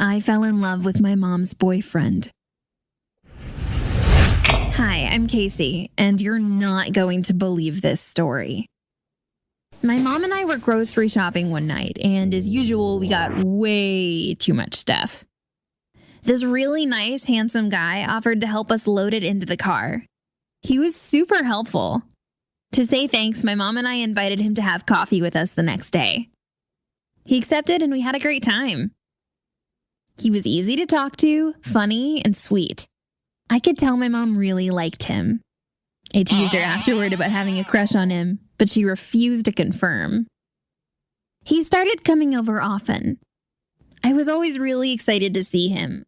I fell in love with my mom's boyfriend. Hi, I'm Casey, and you're not going to believe this story. My mom and I were grocery shopping one night, and as usual, we got way too much stuff. This really nice, handsome guy offered to help us load it into the car. He was super helpful. To say thanks, my mom and I invited him to have coffee with us the next day. He accepted, and we had a great time. He was easy to talk to, funny, and sweet. I could tell my mom really liked him. I teased her afterward about having a crush on him, but she refused to confirm. He started coming over often. I was always really excited to see him.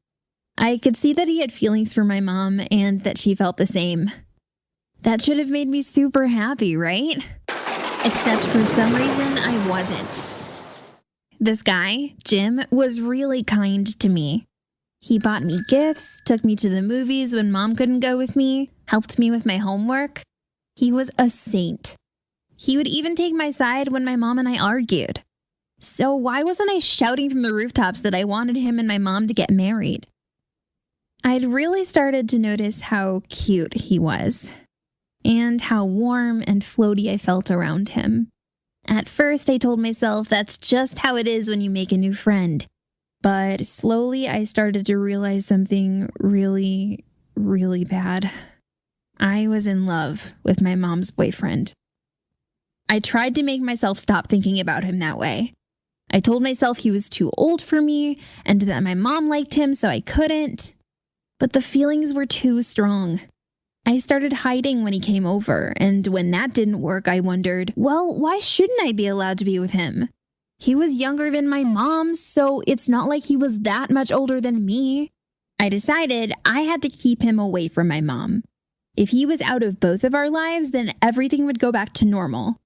I could see that he had feelings for my mom and that she felt the same. That should have made me super happy, right? Except for some reason, I wasn't. This guy, Jim, was really kind to me. He bought me gifts, took me to the movies when mom couldn't go with me, helped me with my homework. He was a saint. He would even take my side when my mom and I argued. So why wasn't I shouting from the rooftops that I wanted him and my mom to get married? I'd really started to notice how cute he was, and how warm and floaty I felt around him. At first, I told myself that's just how it is when you make a new friend. But slowly, I started to realize something really, really bad. I was in love with my mom's boyfriend. I tried to make myself stop thinking about him that way. I told myself he was too old for me, and that my mom liked him, so I couldn't. But the feelings were too strong. I started hiding when he came over, and when that didn't work, I wondered, well, why shouldn't I be allowed to be with him? He was younger than my mom, so it's not like he was that much older than me. I decided I had to keep him away from my mom. If he was out of both of our lives, then everything would go back to normal.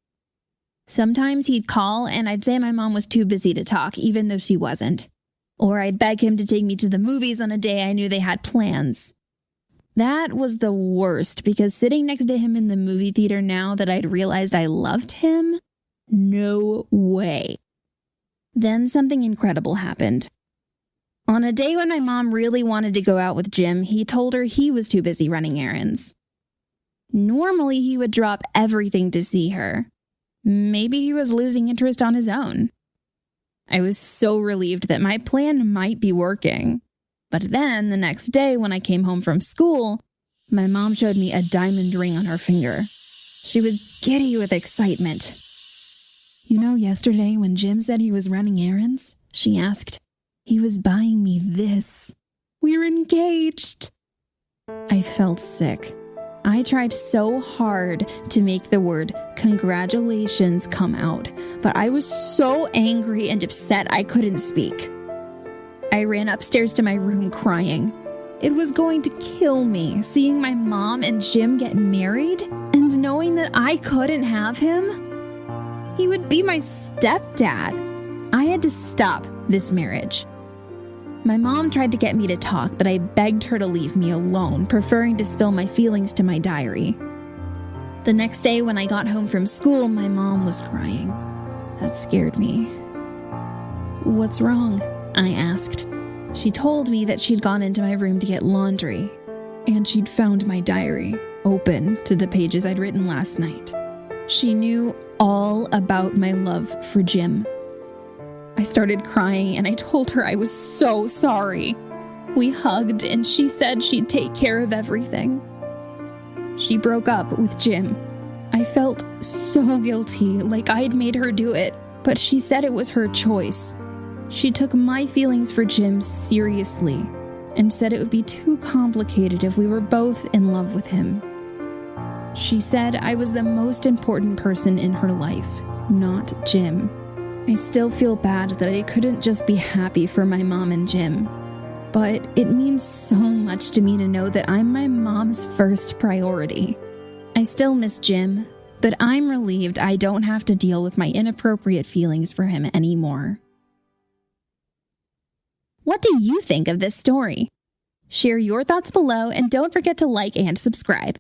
Sometimes he'd call, and I'd say my mom was too busy to talk, even though she wasn't. Or I'd beg him to take me to the movies on a day I knew they had plans. That was the worst, because sitting next to him in the movie theater now that I'd realized I loved him, no way. Then something incredible happened. On a day when my mom really wanted to go out with Jim, he told her he was too busy running errands. Normally, he would drop everything to see her. Maybe he was losing interest on his own. I was so relieved that my plan might be working. But then, the next day when I came home from school, my mom showed me a diamond ring on her finger. She was giddy with excitement. You know, yesterday when Jim said he was running errands, she asked, he was buying me this. We're engaged. I felt sick. I tried so hard to make the word congratulations come out, but I was so angry and upset I couldn't speak. I ran upstairs to my room crying. It was going to kill me, seeing my mom and Jim get married and knowing that I couldn't have him. He would be my stepdad. I had to stop this marriage. My mom tried to get me to talk, but I begged her to leave me alone, preferring to spill my feelings to my diary. The next day when I got home from school, my mom was crying. That scared me. What's wrong? I asked. She told me that she'd gone into my room to get laundry, and she'd found my diary, open to the pages I'd written last night. She knew all about my love for Jim. I started crying, and I told her I was so sorry. We hugged, and she said she'd take care of everything. She broke up with Jim. I felt so guilty, like I'd made her do it, but she said it was her choice. She took my feelings for Jim seriously and said it would be too complicated if we were both in love with him. She said I was the most important person in her life, not Jim. I still feel bad that I couldn't just be happy for my mom and Jim, but it means so much to me to know that I'm my mom's first priority. I still miss Jim, but I'm relieved I don't have to deal with my inappropriate feelings for him anymore. What do you think of this story? Share your thoughts below and don't forget to like and subscribe.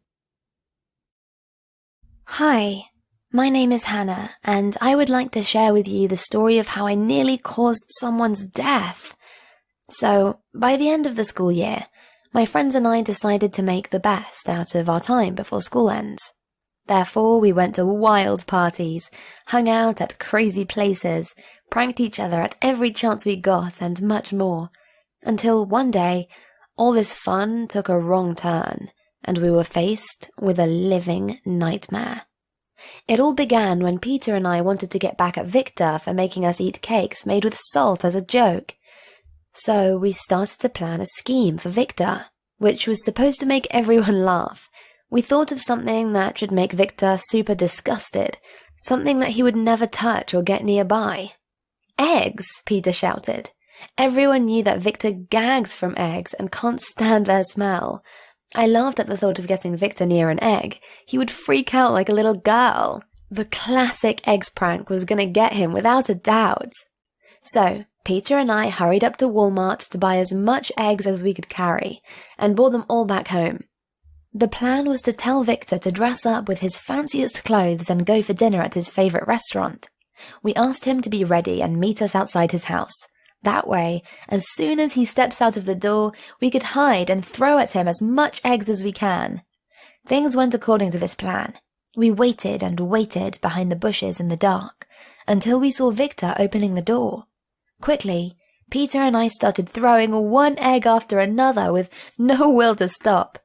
Hi, my name is Hannah, and I would like to share with you the story of how I nearly caused someone's death. So, by the end of the school year, my friends and I decided to make the best out of our time before school ends. Therefore, we went to wild parties, hung out at crazy places, pranked each other at every chance we got, and much more. Until one day, all this fun took a wrong turn, and we were faced with a living nightmare. It all began when Peter and I wanted to get back at Victor for making us eat cakes made with salt as a joke. So we started to plan a scheme for Victor, which was supposed to make everyone laugh. We thought of something that should make Victor super disgusted, something that he would never touch or get nearby. Eggs, Peter shouted. Everyone knew that Victor gags from eggs and can't stand their smell. I laughed at the thought of getting Victor near an egg. He would freak out like a little girl. The classic eggs prank was going to get him without a doubt. So, Peter and I hurried up to Walmart to buy as much eggs as we could carry, and brought them all back home. The plan was to tell Victor to dress up with his fanciest clothes and go for dinner at his favorite restaurant. We asked him to be ready and meet us outside his house. That way, as soon as he steps out of the door, we could hide and throw at him as much eggs as we can. Things went according to this plan. We waited and waited behind the bushes in the dark, until we saw Victor opening the door. Quickly, Peter and I started throwing one egg after another with no will to stop.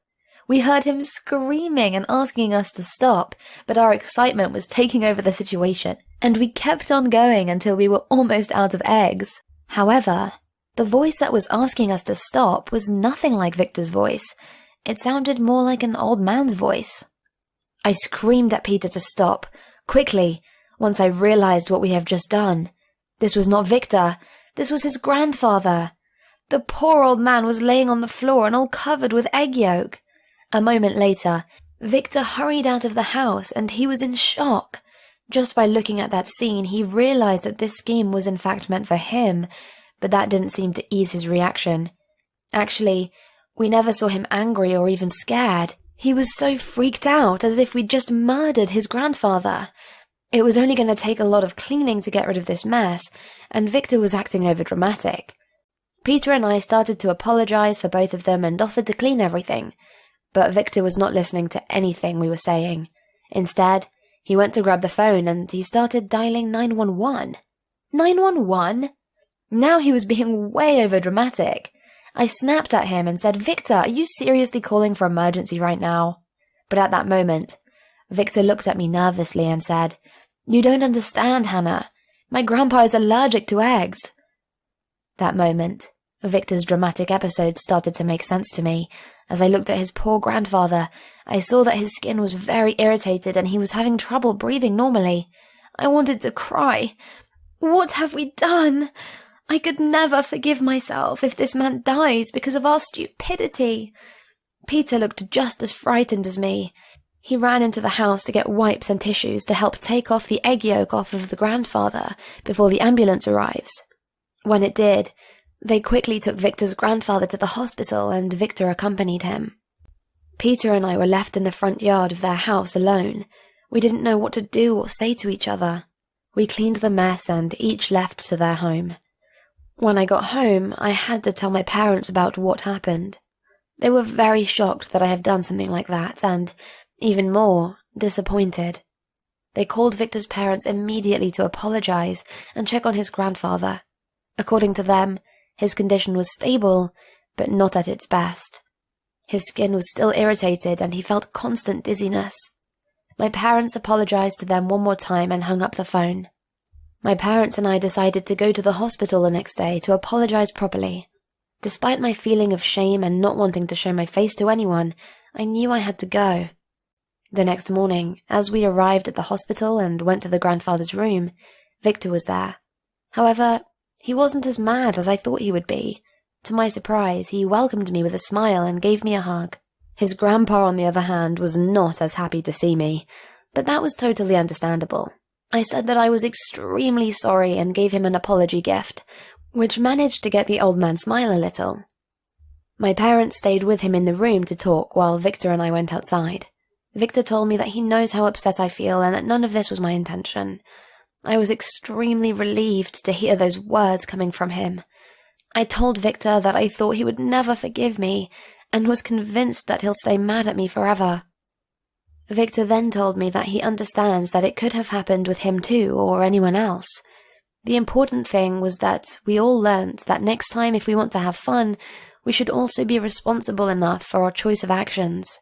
We heard him screaming and asking us to stop, but our excitement was taking over the situation, and we kept on going until we were almost out of eggs. However, the voice that was asking us to stop was nothing like Victor's voice. It sounded more like an old man's voice. I screamed at Peter to stop, quickly, once I realized what we have just done. This was not Victor. This was his grandfather. The poor old man was laying on the floor and all covered with egg yolk. A moment later, Victor hurried out of the house and he was in shock. Just by looking at that scene, he realized that this scheme was in fact meant for him, but that didn't seem to ease his reaction. Actually, we never saw him angry or even scared. He was so freaked out, as if we'd just murdered his grandfather. It was only going to take a lot of cleaning to get rid of this mess, and Victor was acting overdramatic. Peter and I started to apologize for both of them and offered to clean everything, but Victor was not listening to anything we were saying. Instead, he went to grab the phone and he started dialing 911. 911? Now he was being way overdramatic. I snapped at him and said, "Victor, are you seriously calling for emergency right now?" But at that moment, Victor looked at me nervously and said, "You don't understand, Hannah. My grandpa is allergic to eggs." That moment, Victor's dramatic episode started to make sense to me. As I looked at his poor grandfather, I saw that his skin was very irritated and he was having trouble breathing normally. I wanted to cry. What have we done? I could never forgive myself if this man dies because of our stupidity. Peter looked just as frightened as me. He ran into the house to get wipes and tissues to help take off the egg yolk off of the grandfather before the ambulance arrives. When it did, they quickly took Victor's grandfather to the hospital and Victor accompanied him. Peter and I were left in the front yard of their house alone. We didn't know what to do or say to each other. We cleaned the mess and each left to their home. When I got home, I had to tell my parents about what happened. They were very shocked that I had done something like that and, even more, disappointed. They called Victor's parents immediately to apologize and check on his grandfather. According to them, his condition was stable, but not at its best. His skin was still irritated and he felt constant dizziness. My parents apologized to them one more time and hung up the phone. My parents and I decided to go to the hospital the next day to apologize properly. Despite my feeling of shame and not wanting to show my face to anyone, I knew I had to go. The next morning, as we arrived at the hospital and went to the grandfather's room, Victor was there. However, he wasn't as mad as I thought he would be. To my surprise, he welcomed me with a smile and gave me a hug. His grandpa, on the other hand, was not as happy to see me, but that was totally understandable. I said that I was extremely sorry and gave him an apology gift, which managed to get the old man smile a little. My parents stayed with him in the room to talk while Victor and I went outside. Victor told me that he knows how upset I feel and that none of this was my intention. I was extremely relieved to hear those words coming from him. I told Victor that I thought he would never forgive me and was convinced that he'll stay mad at me forever. Victor then told me that he understands that it could have happened with him too, or anyone else. The important thing was that we all learnt that next time if we want to have fun, we should also be responsible enough for our choice of actions.